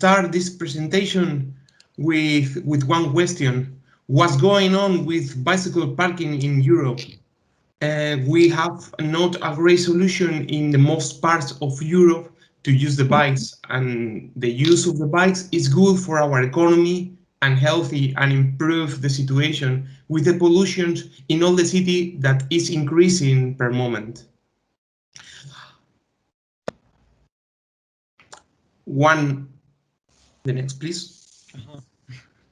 start this presentation with one question. What's going on with bicycle parking in Europe? We have not a great solution in the most parts of Europe to use the bikes, and the use of the bikes is good for our economy and healthy and improve the situation with the pollution in all the city that is increasing per moment. The next, please.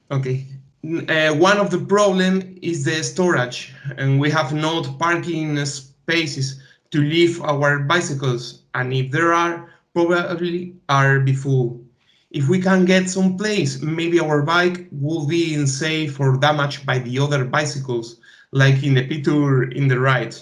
Okay. One of the problem is the storage, and we have not parking spaces to leave our bicycles, and if there are, probably are be full. If we can get some place, maybe our bike will be unsafe or damaged by the other bicycles, like in the picture in the right.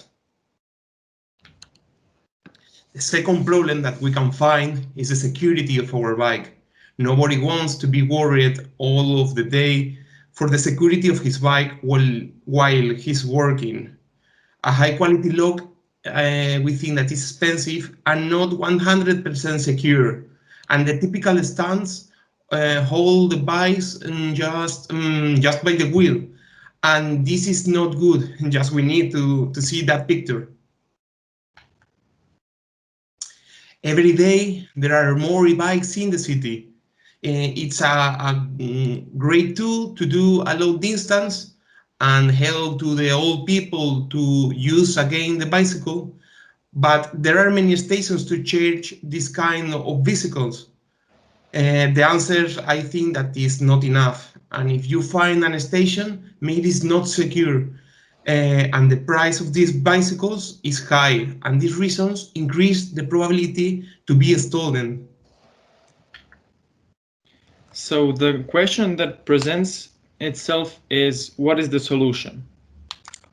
The second problem that we can find is the security of our bike. Nobody wants to be worried all of the day for the security of his bike while he's working. A high quality lock, we think that is expensive and not 100% secure. And the typical stands hold the bikes just by the wheel. And this is not good, just we need to see that picture. Every day there are more e-bikes in the city. It's a great tool to do a long distance and help to the old people to use again the bicycle. But there are many stations to charge this kind of bicycles. The answer, I think, that is not enough. And if you find a station, maybe it's not secure. And the price of these bicycles is high. And these reasons increase the probability to be stolen. So the question that presents itself is, what is the solution?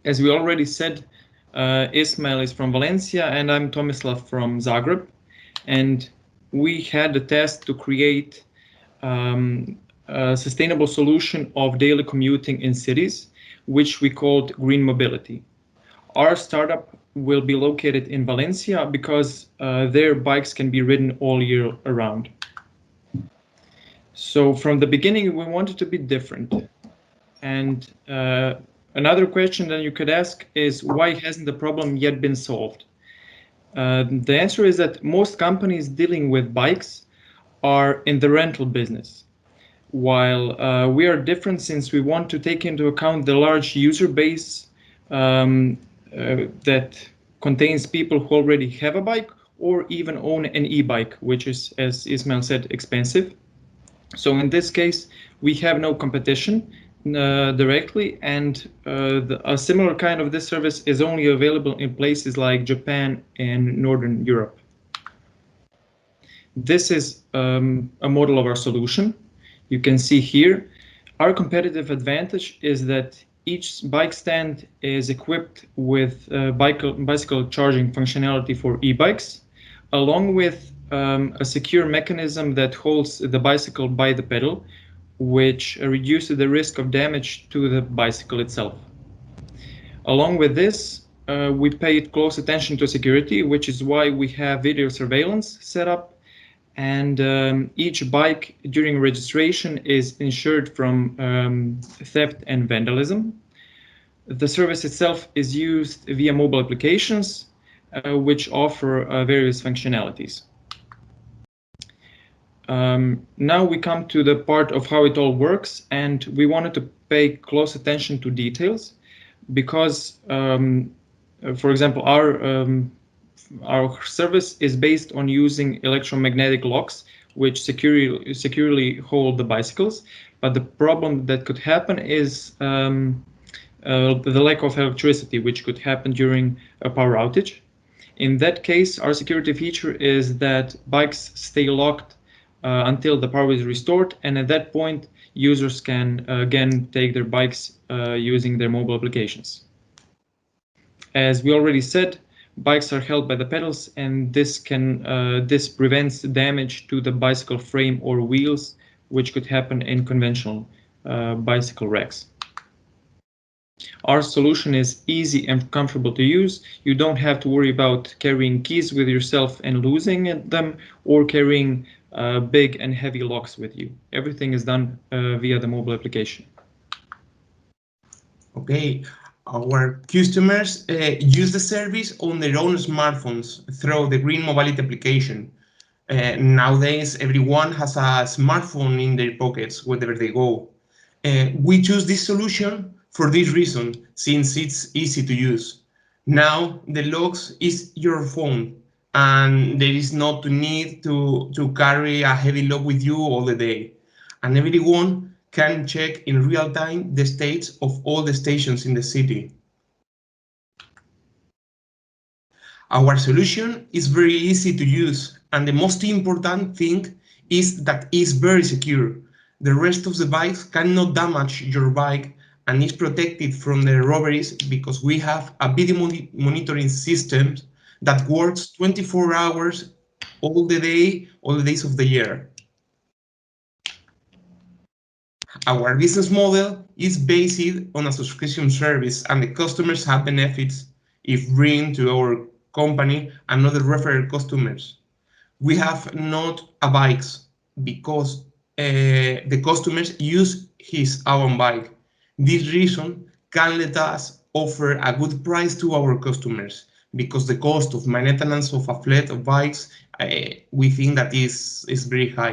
As we already said, Ismail is from Valencia and I'm Tomislav from Zagreb. And we had a task to create a sustainable solution of daily commuting in cities, which we called green mobility. Our startup will be located in Valencia because their bikes can be ridden all year around. So from the beginning, we wanted to be different. And another question that you could ask is, why hasn't the problem yet been solved? The answer is that most companies dealing with bikes are in the rental business, while we are different since we want to take into account the large user base that contains people who already have a bike or even own an e-bike, which is, as Ismail said, expensive. So in this case, we have no competition directly, and a similar kind of this service is only available in places like Japan and Northern Europe. This is a model of our solution. You can see here, our competitive advantage is that each bike stand is equipped with bicycle charging functionality for e-bikes, along with a secure mechanism that holds the bicycle by the pedal, which reduces the risk of damage to the bicycle itself. Along with this, we paid close attention to security, which is why we have video surveillance set up, and each bike during registration is insured from theft and vandalism. The service itself is used via mobile applications, which offer various functionalities. Now we come to the part of how it all works, and we wanted to pay close attention to details because, for example, our service is based on using electromagnetic locks, which securely hold the bicycles. But the problem that could happen is the lack of electricity, which could happen during a power outage. In that case, our security feature is that bikes stay locked until the power is restored, and at that point users can again take their bikes using their mobile applications. As we already said, bikes are held by the pedals, and this prevents damage to the bicycle frame or wheels, which could happen in conventional bicycle racks. Our solution is easy and comfortable to use. You don't have to worry about carrying keys with yourself and losing them, or carrying big and heavy locks with you. Everything is done via the mobile application. Okay, our customers use the service on their own smartphones through the Green Mobility application. Nowadays, everyone has a smartphone in their pockets wherever they go. We choose this solution for this reason, since it's easy to use. Now, the logs is your phone, and there is not to need to carry a heavy log with you all the day. And everyone can check in real time the states of all the stations in the city. Our solution is very easy to use, and the most important thing is that it's very secure. The rest of the bikes cannot damage your bike and is protected from the robberies because we have a video monitoring system that works 24 hours all the day, all the days of the year. Our business model is based on a subscription service, and the customers have benefits if bring to our company another referral customers. We have not a bikes because the customers use his own bike. This reason can let us offer a good price to our customers because the cost of maintenance of a fleet of bikes we think that is very high.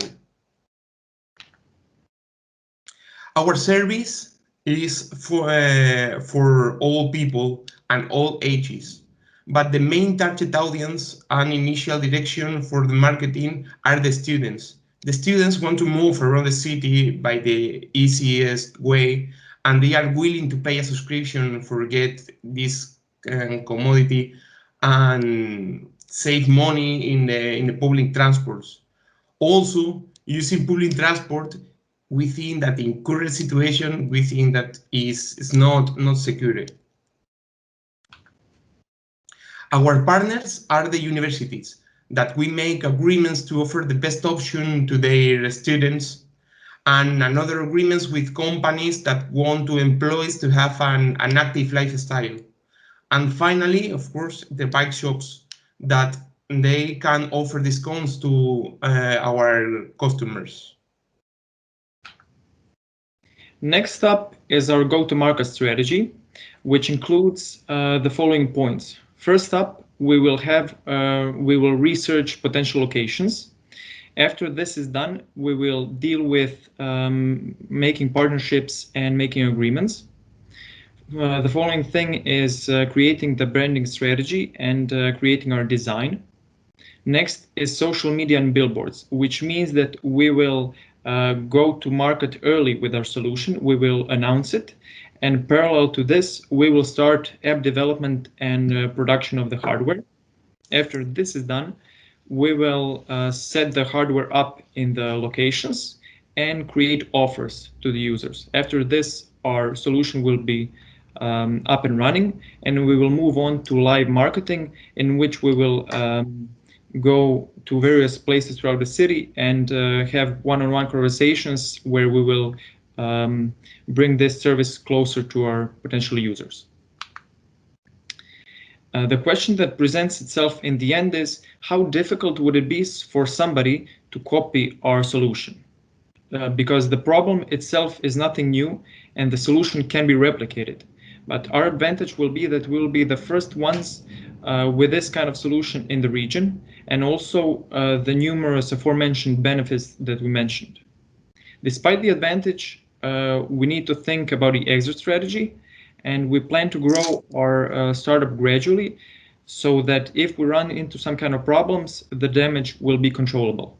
Our service is for all people and all ages, but the main target audience and initial direction for the marketing are the students. The students want to move around the city by the easiest way, and they are willing to pay a subscription for get this commodity and save money in the public transports. Also, using public transport, we think that in current situation, we think that is not secure. Our partners are the universities that we make agreements to offer the best option to their students, and another agreements with companies that want to employees to have an active lifestyle. And finally, of course, the bike shops that they can offer discounts to our customers. Next up is our go-to-market strategy, which includes the following points. First up, we will research potential locations. After this is done, we will deal with making partnerships and making agreements. The following thing is creating the branding strategy and creating our design. Next is social media and billboards, which means that we will go to market early with our solution. We will announce it, and parallel to this, we will start app development and production of the hardware. After this is done, we will set the hardware up in the locations and create offers to the users. After this, our solution will be up and running, and we will move on to live marketing, in which we will go to various places throughout the city and have one-on-one conversations where we will bring this service closer to our potential users. The question that presents itself in the end is, how difficult would it be for somebody to copy our solution? Because the problem itself is nothing new and the solution can be replicated. But our advantage will be that we will be the first ones with this kind of solution in the region, and also the numerous aforementioned benefits that we mentioned. Despite the advantage, we need to think about the exit strategy, and we plan to grow our startup gradually so that if we run into some kind of problems, the damage will be controllable.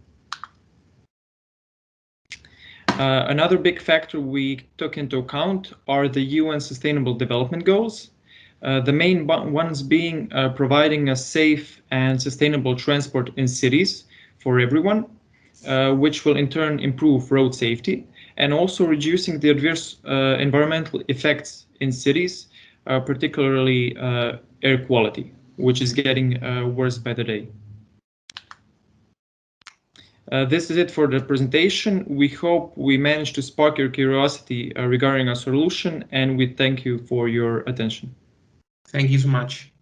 Another big factor we took into account are the UN Sustainable Development Goals. The main ones being providing a safe and sustainable transport in cities for everyone, which will in turn improve road safety, and also reducing the adverse environmental effects in cities, particularly air quality, which is getting worse by the day. This is it for the presentation. We hope we managed to spark your curiosity regarding our solution, and we thank you for your attention. Thank you so much.